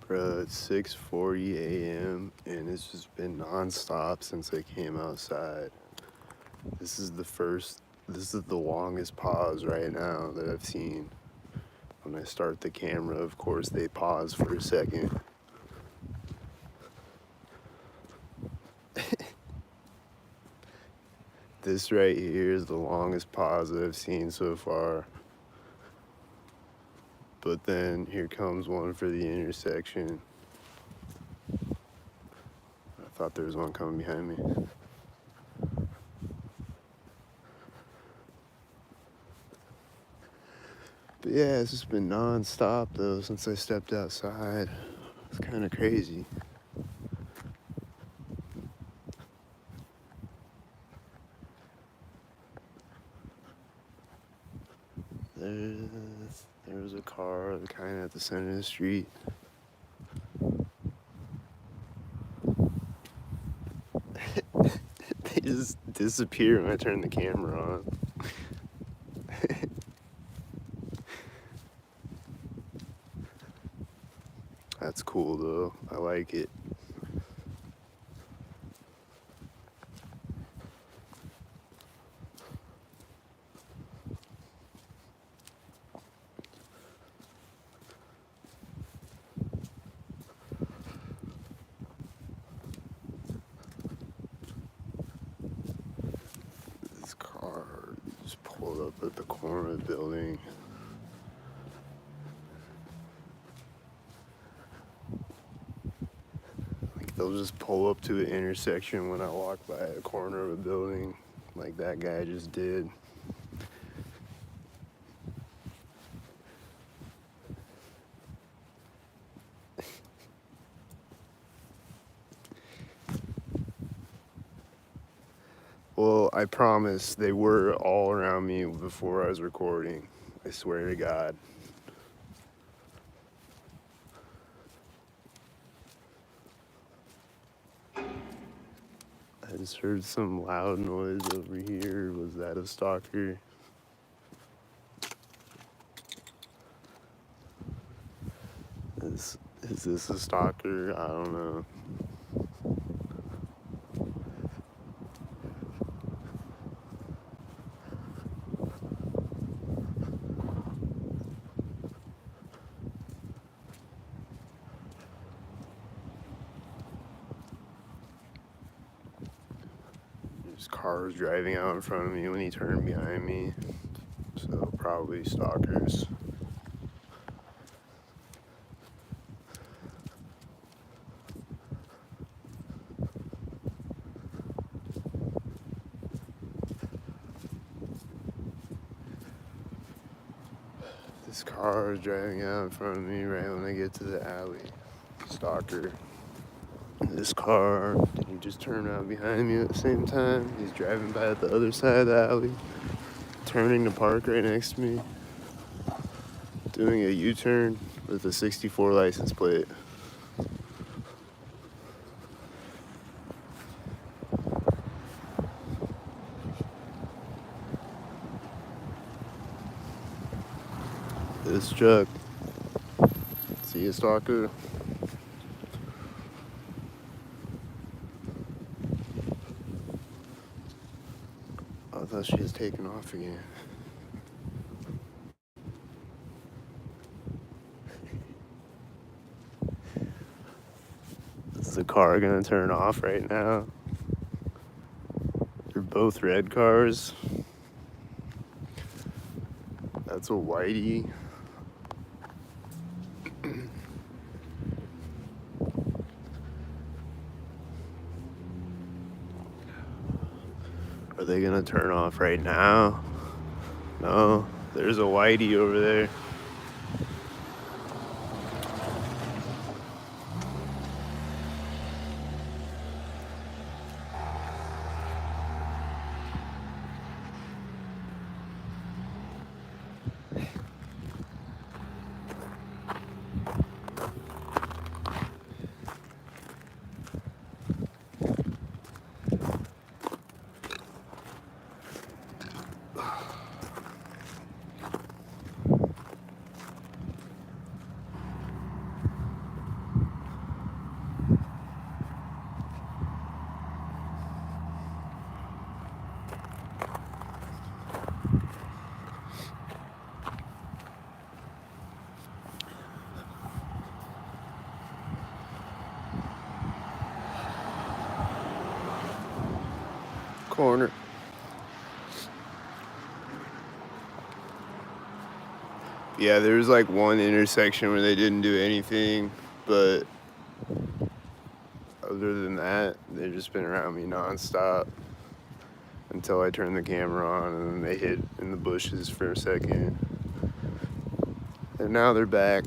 Bro, it's 6:40 a.m. and it's just been nonstop since I came outside. This is the longest pause right now that I've seen. When I start the camera, of course, they pause for a second. This right here is the longest pause that I've seen so far. But then here comes one for the intersection. I thought there was one coming behind me. But yeah, it's just been non-stop though since I stepped outside. It's kind of crazy. There was a car kind of at the center of the street. They just disappear when I turn the camera on. That's cool though. I like it. This car just pulled up at the corner of the building. Like they'll just pull up to an intersection when I walk by a corner of a building, like that guy just did. Well, I promise they were all around me before I was recording. I swear to God. I just heard some loud noise over here. Was that a stalker? Is this a stalker? I don't know. There's cars driving out in front of me when he turned behind me. So probably stalkers. This car is driving out in front of me right when I get to the alley. Stalker. This car, did he just turn around behind me at the same time? He's driving by at the other side of the alley, turning to park right next to me, doing a U-turn with a 64 license plate. This truck. See a stalker? I thought she was taking off again. Is the car gonna turn off right now? They're both red cars. That's a whitey. Are they gonna turn off right now? No, there's a whitey over there. corner. Yeah, there was like one intersection where they didn't do anything, but other than that, they've just been around me nonstop until I turned the camera on, and then they hit in the bushes for a second. And now they're back.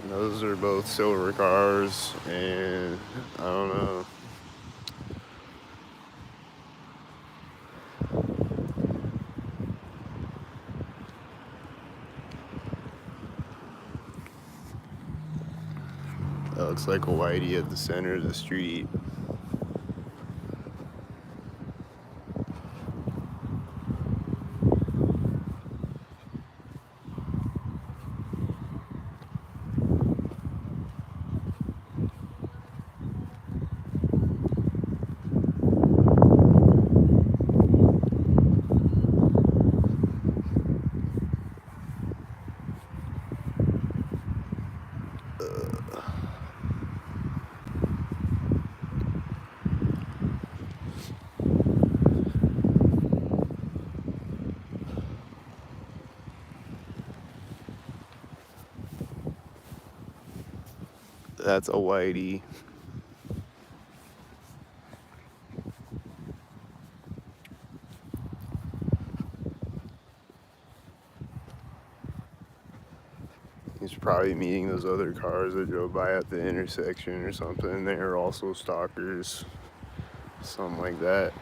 And those are both silver cars, and I don't know. That looks like a whitey at the center of the street. That's a whitey. He's probably meeting those other cars that drove by at the intersection or something. They are also stalkers. Something like that.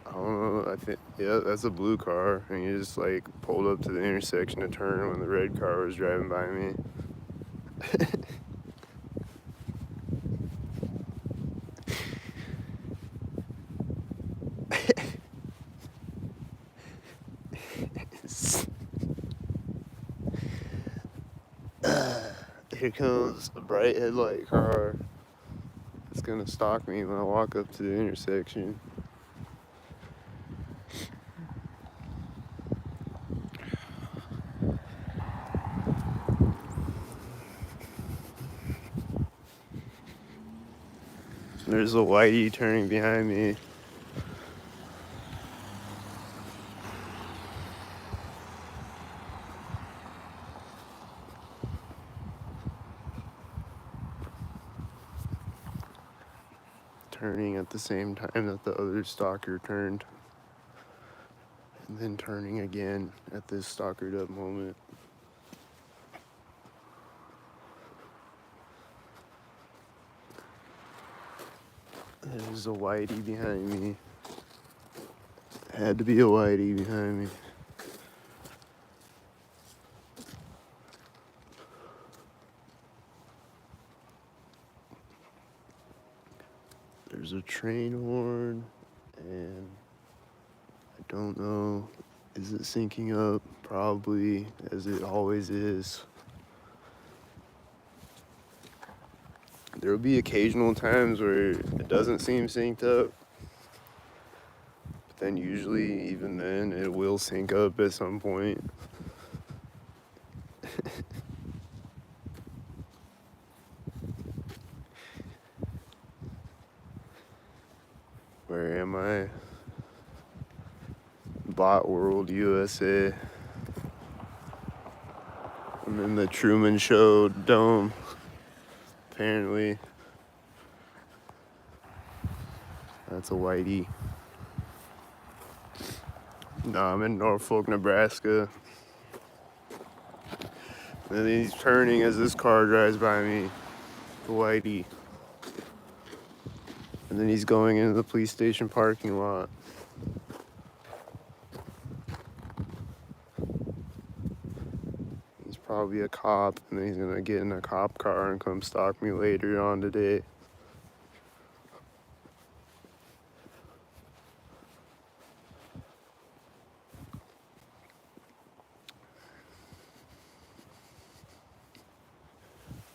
I don't know. I think, yeah, that's a blue car. And he just like pulled up to the intersection to turn when the red car was driving by me. Here comes a bright headlight car. It's gonna stalk me when I walk up to the intersection. There's a whitey turning behind me. Turning at the same time that the other stalker turned. And then turning again at this stalkered up moment. There's a whitey behind me. Had to be a whitey behind me. There's a train horn, and I don't know, is it syncing up? Probably, as it always is. There will be occasional times where it doesn't seem synced up, but then usually, even then, it will sync up at some point. Where am I? Bot World, USA. I'm in the Truman Show Dome, apparently. That's a whitey. No, I'm in Norfolk, Nebraska. And then he's turning as this car drives by me, the whitey. And then he's going into the police station parking lot. He's probably a cop, and then he's gonna get in a cop car and come stalk me later on today.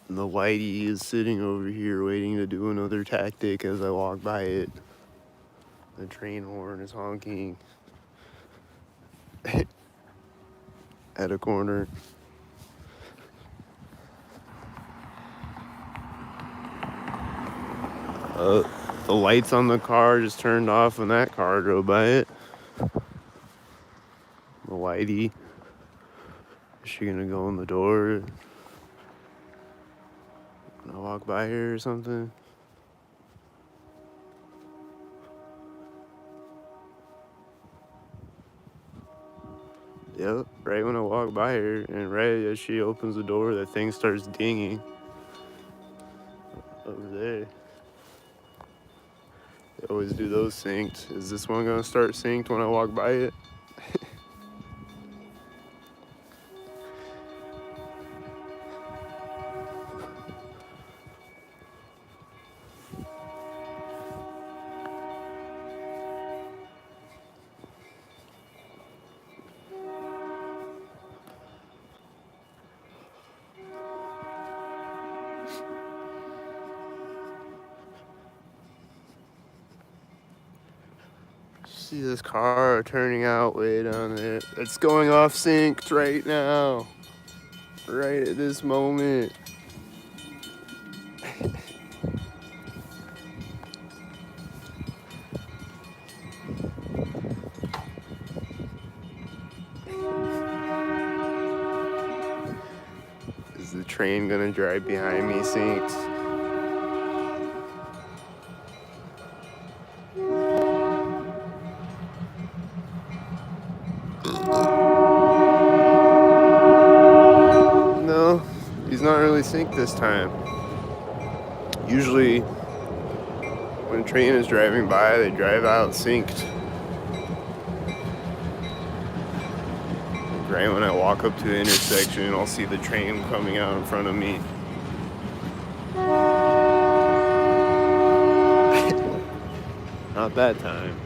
And the whitey is sitting over here waiting to do another tactic as I walk by it. The train horn is honking. at a corner. The lights on the car just turned off when that car drove by it. The whitey. Is she gonna go in the door when I walk by her or something? Yep, right when I walk by her, and right as she opens the door, that thing starts dinging over there. They always do those synced. Is this one gonna start synced when I walk by it? See this car turning out way down there. It's going off synced right now. Right at this moment. Is the train gonna drive behind me synced? No, he's not really synced this time. Usually, when a train is driving by, they drive out synced. Right when I walk up to the intersection, I'll see the train coming out in front of me. Not that time.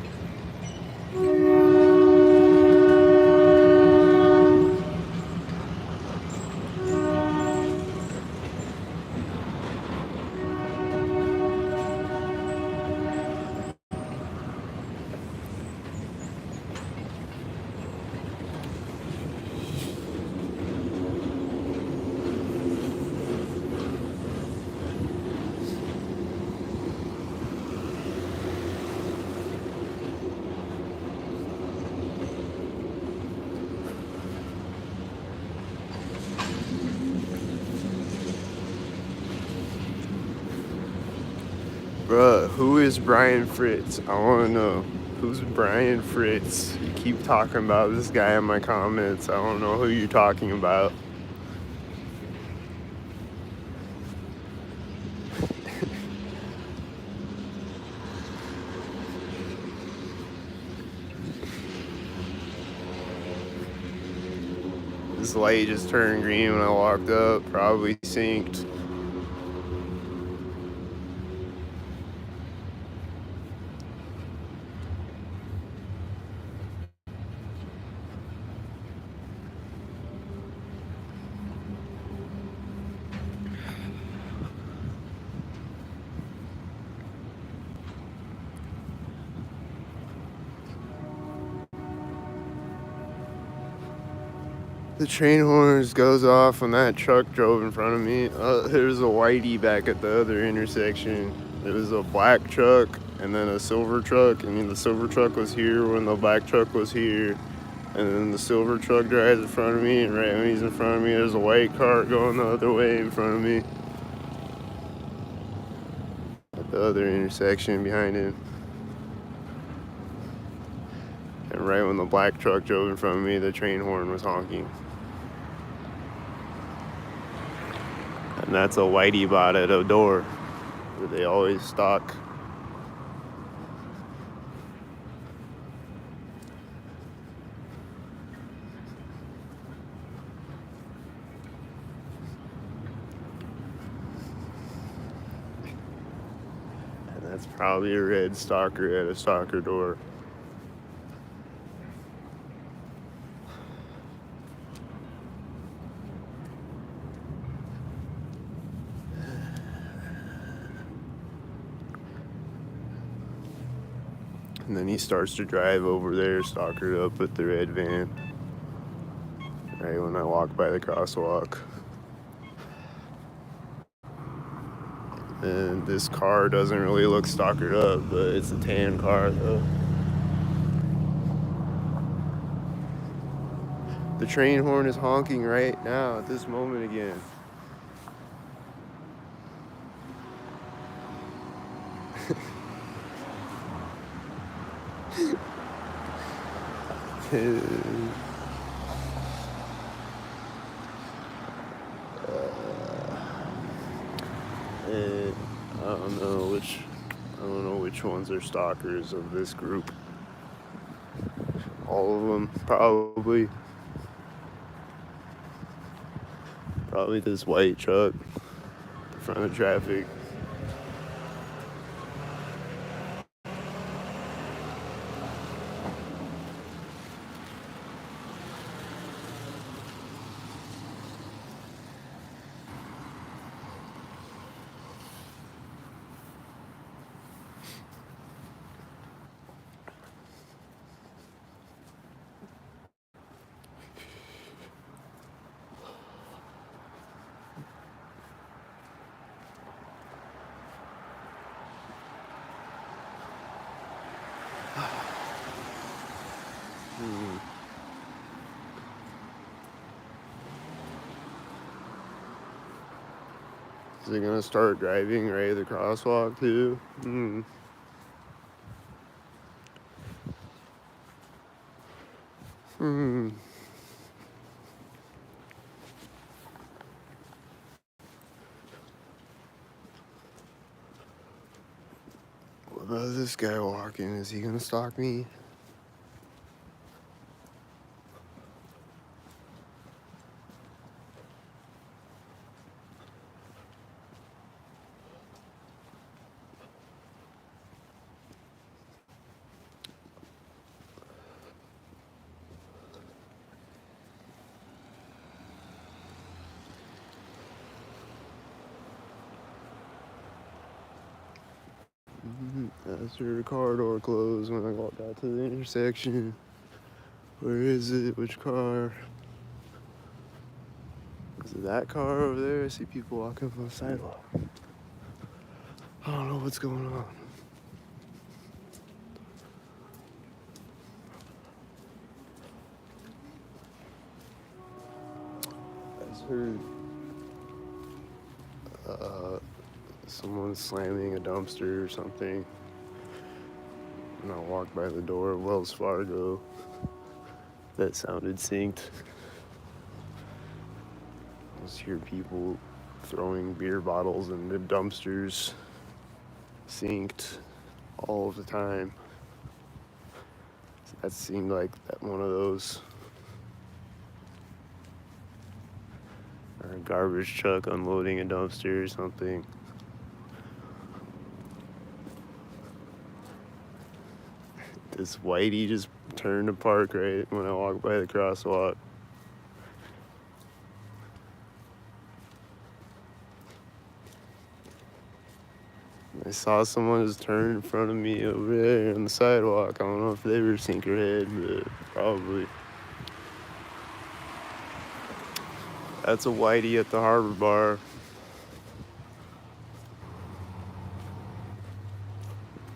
Bruh, who is Brian Fritz? I wanna know. Who's Brian Fritz? You keep talking about this guy in my comments. I don't know who you're talking about. This light just turned green when I walked up. Probably synced. The train horns goes off when that truck drove in front of me. There's a whitey back at the other intersection. There was a black truck and then a silver truck. I mean, the silver truck was here when the black truck was here. And then the silver truck drives in front of me, and right when he's in front of me, there's a white car going the other way in front of me. At the other intersection behind him. And right when the black truck drove in front of me, the train horn was honking. And that's a whitey bot at a door where they always stock. And that's probably a red stalker at a stalker door. And then he starts to drive over there, stalkered up with the red van. Right when when I walk by the crosswalk. And this car doesn't really look stalkered up, but it's a tan car though. The train horn is honking right now at this moment again. And I don't know which ones are stalkers of this group. All of them, probably. Probably this white truck in front of traffic. Is it gonna start driving right at the crosswalk too? What about this guy walking? Is he gonna stalk me? That's her car door closed when I walked out to the intersection. Where is it? Which car? Is it that car over there? I see people walking up on the sidewalk. I don't know what's going on. I just heard someone slamming a dumpster or something. And I walked by the door of Wells Fargo. That sounded synced. I just hear people throwing beer bottles into dumpsters, synced all of the time. That seemed like one of those. Or a garbage truck unloading a dumpster or something. This whitey just turned to park right when I walked by the crosswalk. I saw someone just turn in front of me over there on the sidewalk. I don't know if they were sneakerhead, but probably. That's a whitey at the Harbor Bar.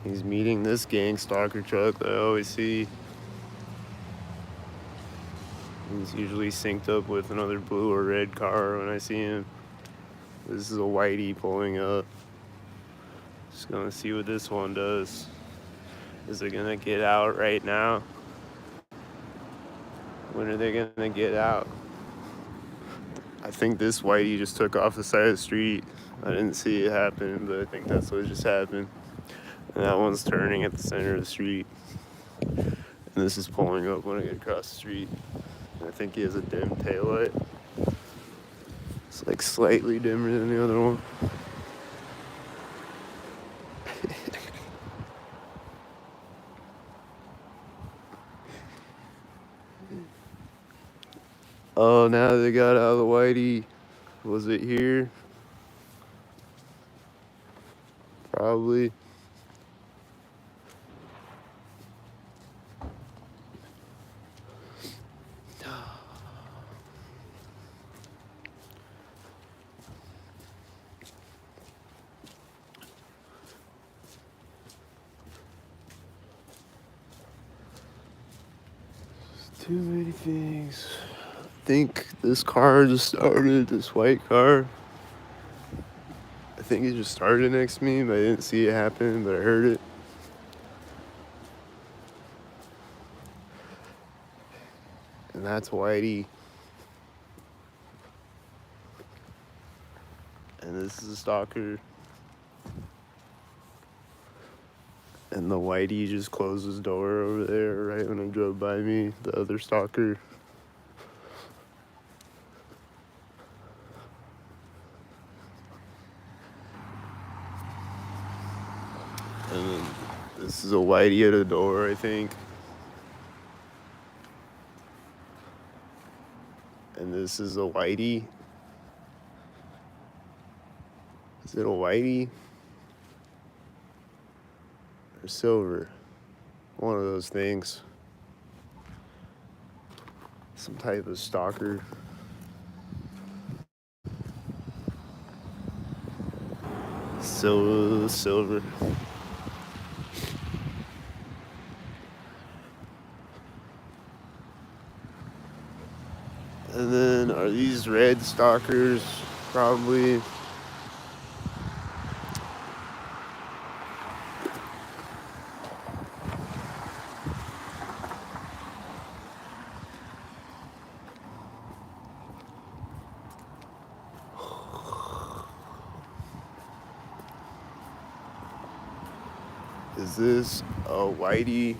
He's meeting this gang stalker truck that I always see. He's usually synced up with another blue or red car when I see him. This is a whitey pulling up. Just gonna see what this one does. Is it gonna get out right now? When are they gonna get out? I think this whitey just took off the side of the street. I didn't see it happen, but I think that's what just happened. And that one's turning at the center of the street. And this is pulling up when I get across the street. And I think he has a dim taillight. It's like slightly dimmer than the other one. Oh, now they got out of the whitey. Was it here? Probably. Too many things. I think this car just started, this white car. I think it just started next to me, but I didn't see it happen, but I heard it. And that's Whitey. And this is a stalker. And the Whitey just closed his door over there right when I drove by me, the other stalker. And then this is a Whitey at a door, I think. And this is a Whitey. Is it a Whitey? Or silver? One of those things. Some type of stalker. Silver. And then are these red stalkers? Probably. Is this a Whitey?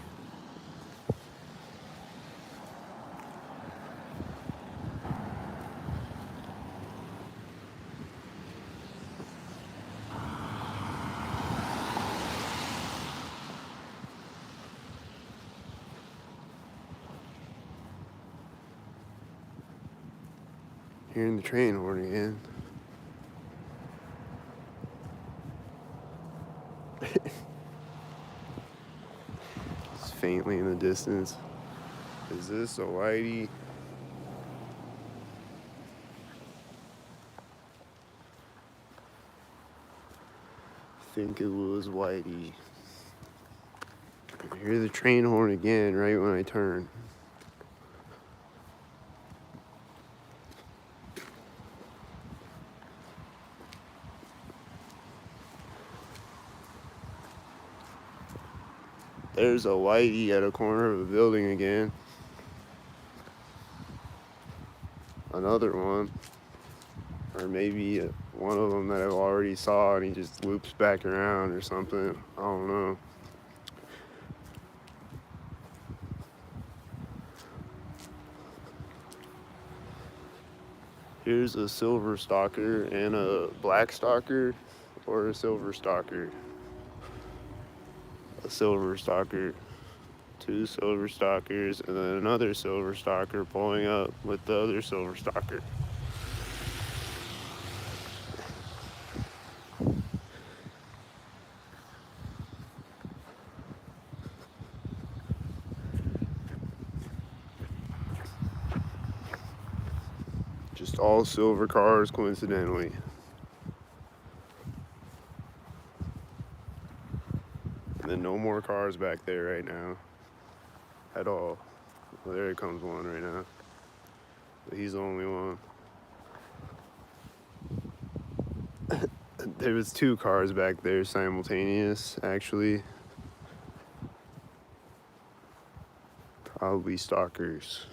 Hearing the train horn again. It's faintly in the distance. Is this a Whitey? I think it was Whitey. I hear the train horn again right when I turn. There's a Whitey at a corner of a building again. Another one. Or maybe one of them that I've already saw and he just loops back around or something. I don't know. Here's a silver stalker and a black stalker or a silver stalker. A silver stalker. Two silver stalkers and then another silver stalker pulling up with the other silver stalker. Just all silver cars, coincidentally. And then no more cars back there right now. At all. Well, there comes one right now. But he's the only one. There was two cars back there simultaneous, actually. Probably stalkers.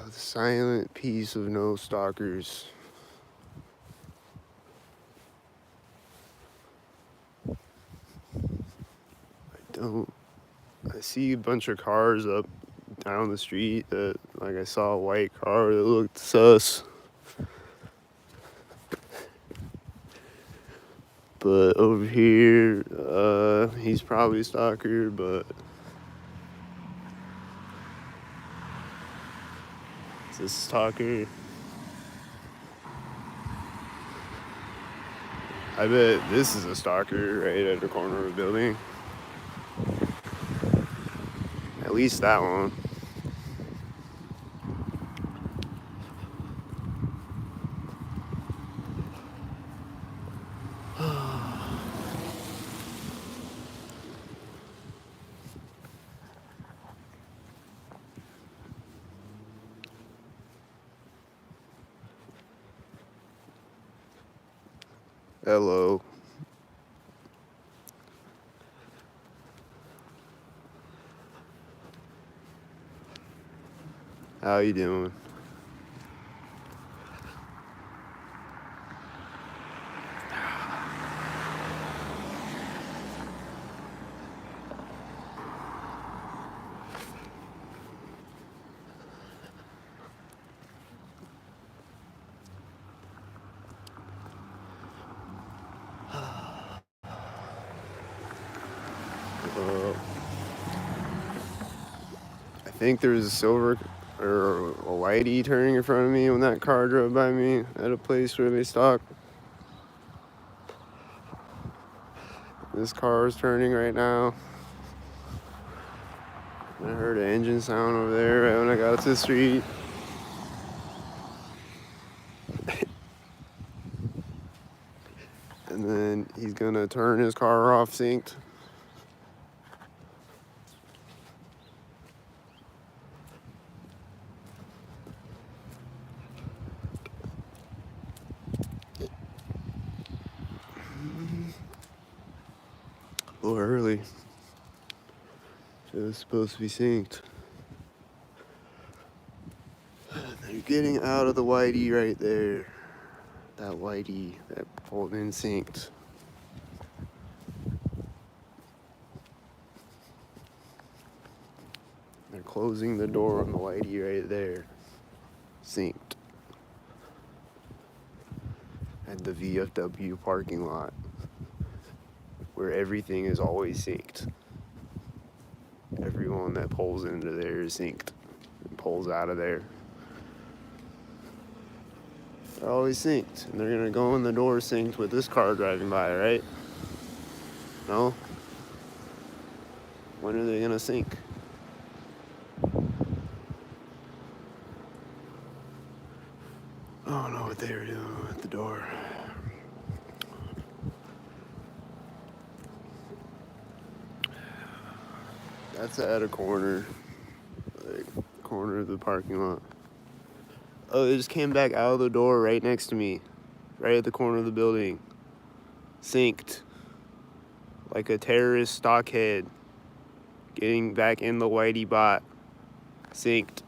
The silent peace of no stalkers. I see a bunch of cars up down the street that, like, I saw a white car that looked sus. But over here, he's probably a stalker, but is this a stalker? I bet this is a stalker right at the corner of the building. At least that one. Hello. How you doing? I think there's a silver or a whitey turning in front of me when that car drove by me at a place where they stock. This car is turning right now. I heard an engine sound over there right when I got to the street. And then he's gonna turn his car off synced. A little early. It was supposed to be synced. They're getting out of the whitey right there. That whitey that pulled in synced. They're closing the door on the whitey right there. Synced. At the VFW parking lot. Where everything is always synced. Everyone that pulls into there is synced. And pulls out of there. They're always synced. And they're gonna go in the door synced with this car driving by, right? No? When are they gonna sync? I don't know what they were doing at the door. That's at a corner. Like, corner of the parking lot. Oh, they just came back out of the door right next to me. Right at the corner of the building. Synced. Like a terrorist stockhead. Getting back in the whitey bot. Synced.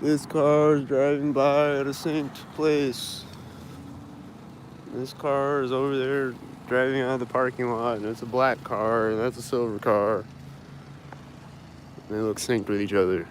This car is driving by at a synced place. This car is over there driving out of the parking lot, and it's a black car, and that's a silver car. And they look synced with each other.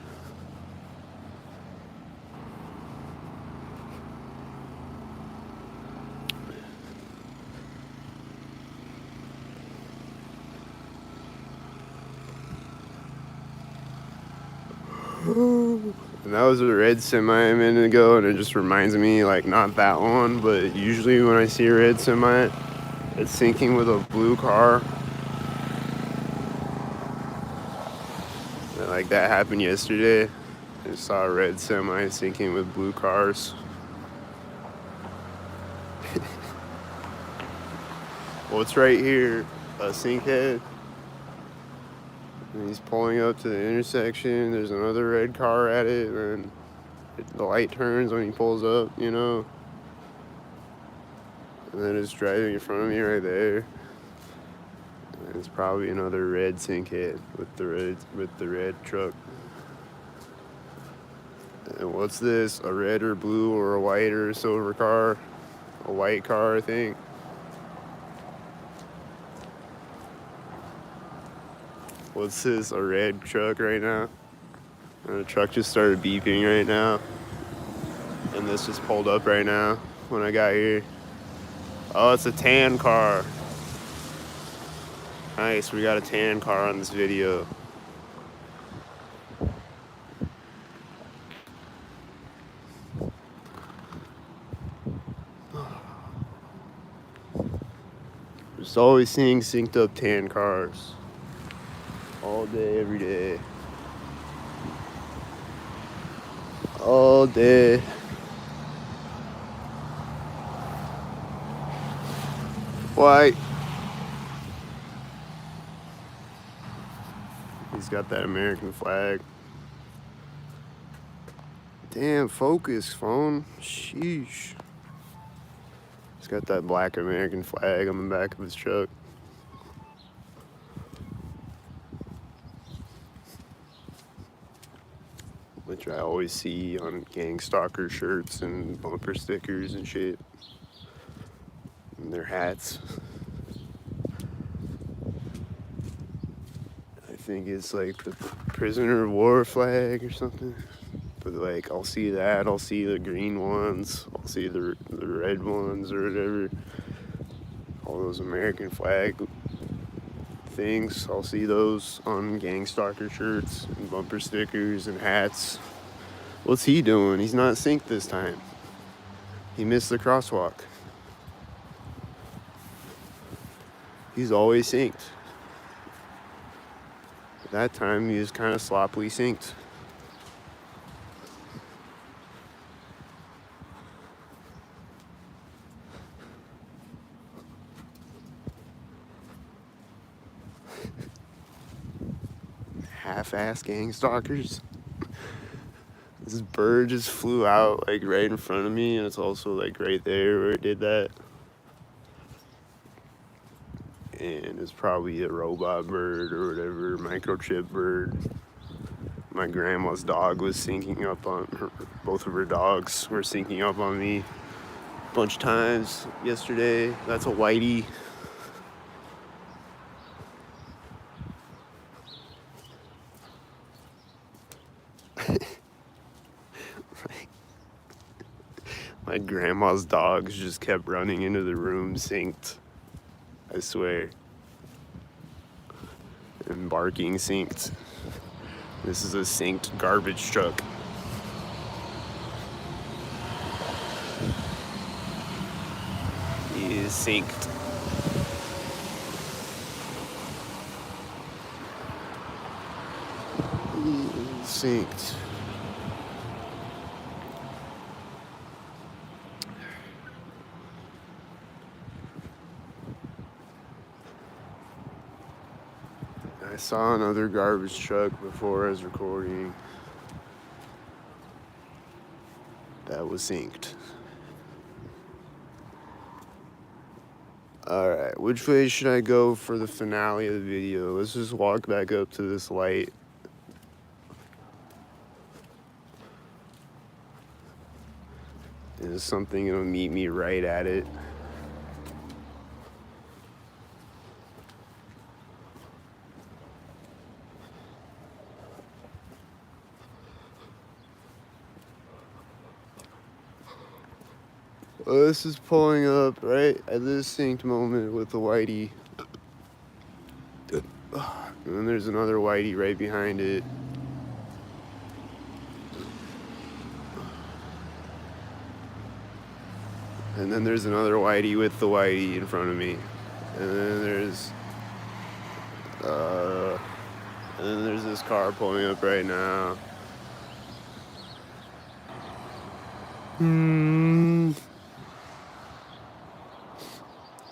And that was a red semi a minute ago, and it just reminds me, like, not that one, but usually when I see a red semi, it's syncing with a blue car. And, like, that happened yesterday. I just saw a red semi syncing with blue cars. Well, it's right here, a synkhead. And he's pulling up to the intersection. There's another red car at it, and the light turns when he pulls up, you know. And then it's driving in front of me right there. And it's probably another red synkhead with the red truck. And what's this? A red or blue or a white or a silver car? A white car, I think. What's this? A red truck right now? And the truck just started beeping right now. And this just pulled up right now when I got here. Oh, it's a tan car. Nice, we got a tan car on this video. Just always seeing synced up tan cars. All day, every day. All day. White. He's got that American flag. Damn, focus, phone. Sheesh. He's got that black American flag on the back of his truck. Which I always see on gang stalker shirts and bumper stickers and shit. And their hats. I think it's like the prisoner of war flag or something. But like, I'll see that, I'll see the green ones, I'll see the red ones or whatever. All those American flag things, I'll see those on gang stalker shirts and bumper stickers and hats. What's he doing? He's not synced this time. He missed the crosswalk. He's always synced. That time he was kind of sloppily synced. Half-ass gang stalkers. This bird just flew out like right in front of me, and it's also like right there where it did that. And it's probably a robot bird or whatever, microchip bird. My grandma's dog was syncing up on her, both of her dogs were syncing up on me a bunch of times yesterday. That's a whitey. My grandma's dogs just kept running into the room synced. I swear. And barking synced. This is a synced garbage truck. He is synced. He is synced. I saw another garbage truck before I was recording. That was synced. Alright, which way should I go for the finale of the video? Let's just walk back up to this light. There's something that'll meet me right at it. Well, this is pulling up right at this synced moment with the whitey. And then there's another whitey right behind it. And then there's another whitey with the whitey in front of me. And then there's this car pulling up right now.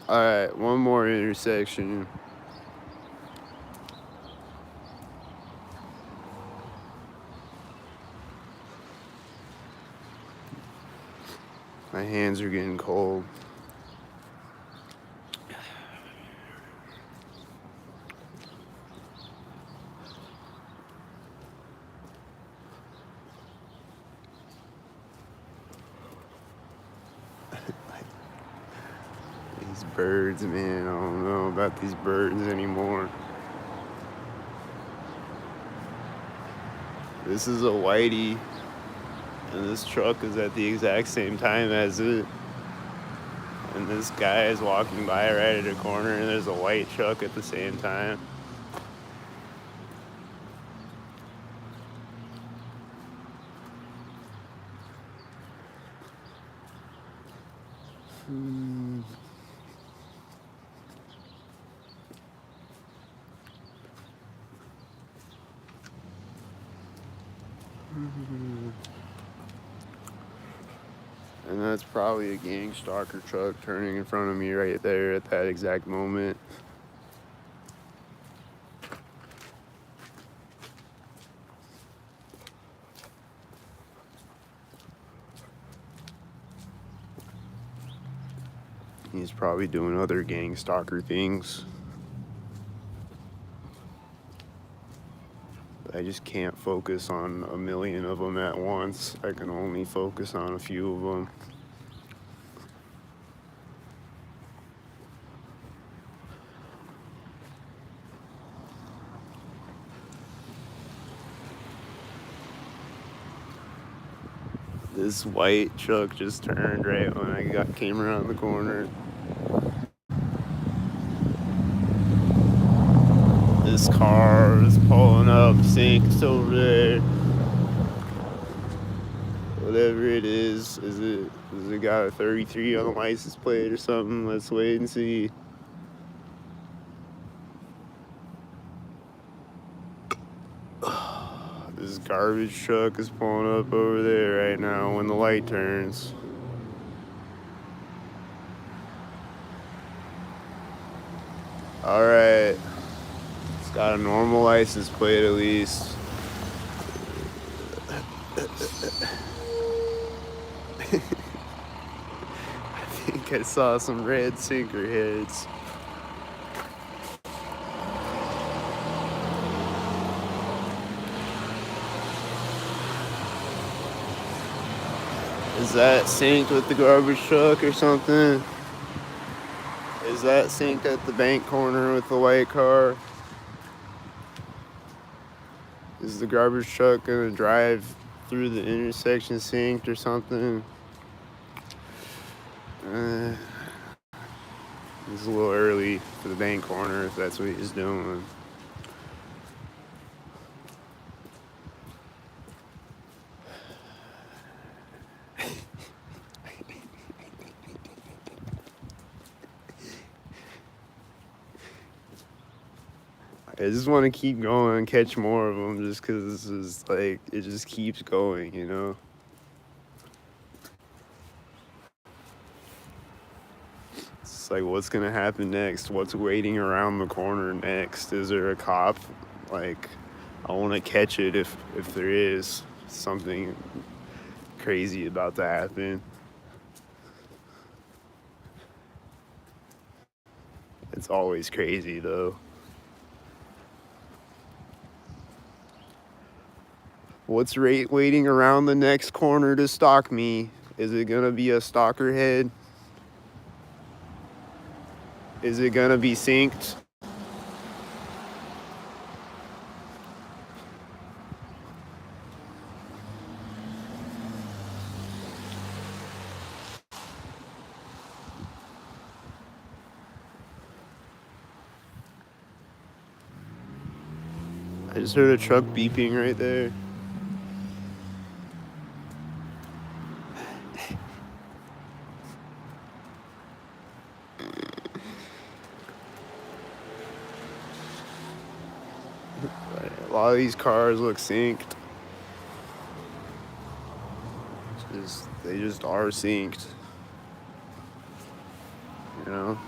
Alright, one more intersection. My hands are getting cold. These birds, man, I don't know about these birds anymore. This is a whitey, and this truck is at the exact same time as it. And this guy is walking by right at a corner, and there's a white truck at the same time. And that's probably a gang stalker truck turning in front of me right there at that exact moment. He's probably doing other gang stalker things. I just can't focus on a million of them at once. I can only focus on a few of them. This white truck just turned right when I came around the corner. This car is pulling up, sinks over there. Whatever it is has it got a 33 on the license plate or something? Let's wait and see. This garbage truck is pulling up over there right now when the light turns. Alright. It's got a normal license plate at least. I think I saw some red sinker heads. Is that synced with the garbage truck or something? Is that synced at the bank corner with the white car? Is the garbage truck gonna drive through the intersection synced or something? It's a little early for the bank corner if that's what he's doing. I just want to keep going and catch more of them just because this is like, it just keeps going, you know? It's like, what's going to happen next? What's waiting around the corner next? Is there a cop? Like, I want to catch it if there is something crazy about to happen. It's always crazy, though. What's waiting around the next corner to stalk me? Is it gonna be a stalker head? Is it gonna be synced? I just heard a truck beeping right there. A lot of these cars look synced. They just are synced. You know?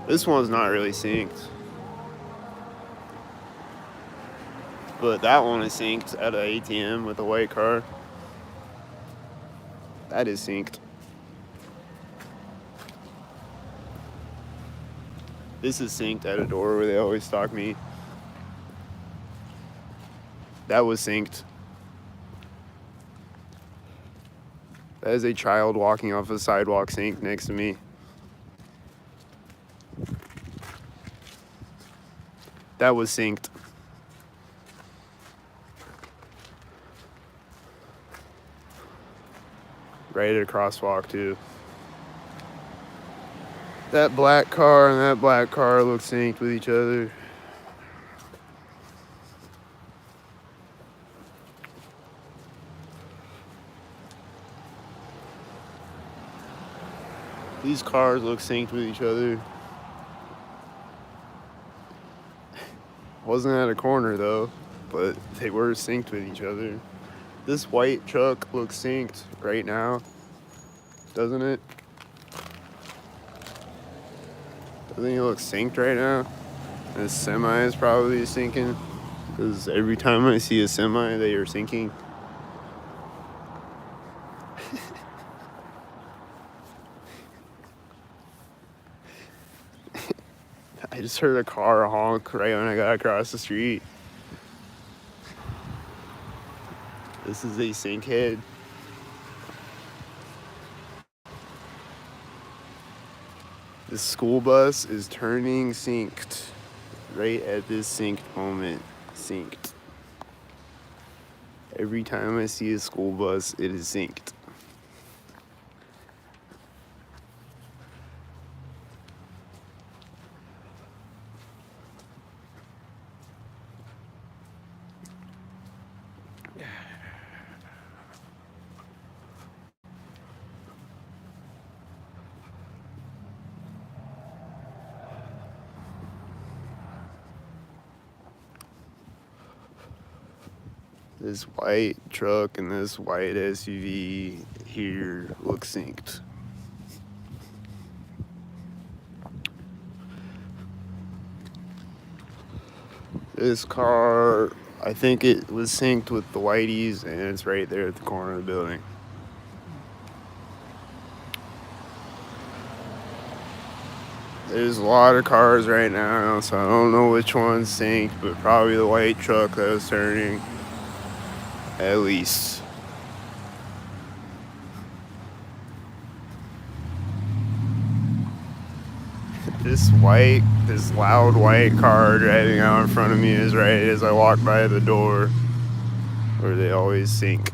This one's not really synced. But that one is synced at an ATM with a white car. That is synced. This is synced at a door where they always stalk me. That was synced. That is a child walking off a sidewalk synced next to me. That was synced. right at a crosswalk too. That black car and that black car look synced with each other. These cars look synced with each other. Wasn't at a corner though, but they were synced with each other. This white truck looks synced right now, doesn't it? Doesn't he look synced right now? This semi is probably syncing, because every time I see a semi, they are syncing. I just heard a car honk right when I got across the street. This is a sync head. This school bus is turning synced right at this synced moment. Synced. Every time I see a school bus, it is synced. This white truck and this white SUV here look synced. This car, I think it was synced with the whiteys, and it's right there at the corner of the building. There's a lot of cars right now, so I don't know which one's synced, but probably the white truck that was turning, at least. This loud white car driving out in front of me is right as I walk by the door where they always sync.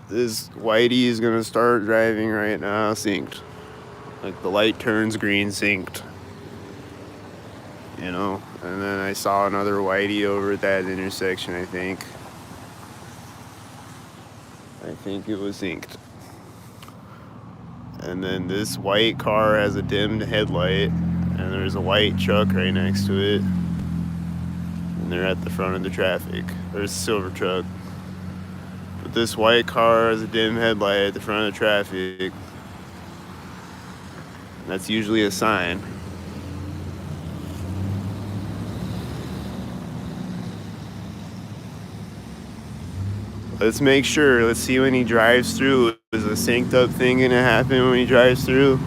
This whitey is gonna start driving right now, synced. Like the light turns green, synced. You know, and then I saw another whitey over at that intersection, I think it was synced. And then this white car has a dimmed headlight, and there's a white truck right next to it, and they're at the front of the traffic. There's a silver truck, but this white car has a dim headlight at the front of the traffic. That's usually a sign. Let's make sure. Let's see when he drives through. Is a synced up thing gonna happen when he drives through?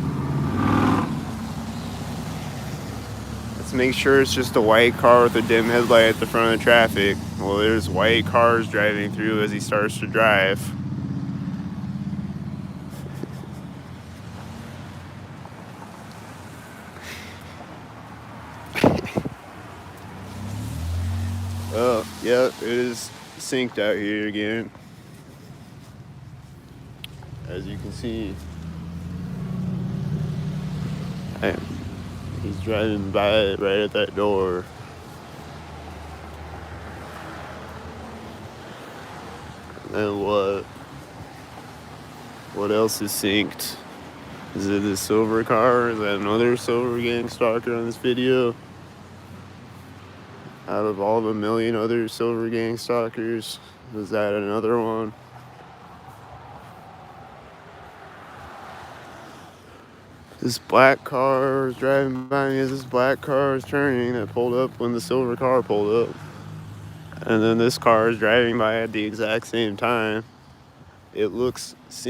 Let's make sure it's just a white car with a dim headlight at the front of the traffic. Well, there's white cars driving through as he starts to drive. Oh, yeah, it is synced out here again. As you can see, he's driving by right at that door. And then what else is synced? Is it this silver car? Is that another silver gang stalker on this video? Out of all the million other silver gang stalkers, was that another one? This black car is driving by me as this black car is turning that pulled up when the silver car pulled up. And then this car is driving by at the exact same time. It looks synced.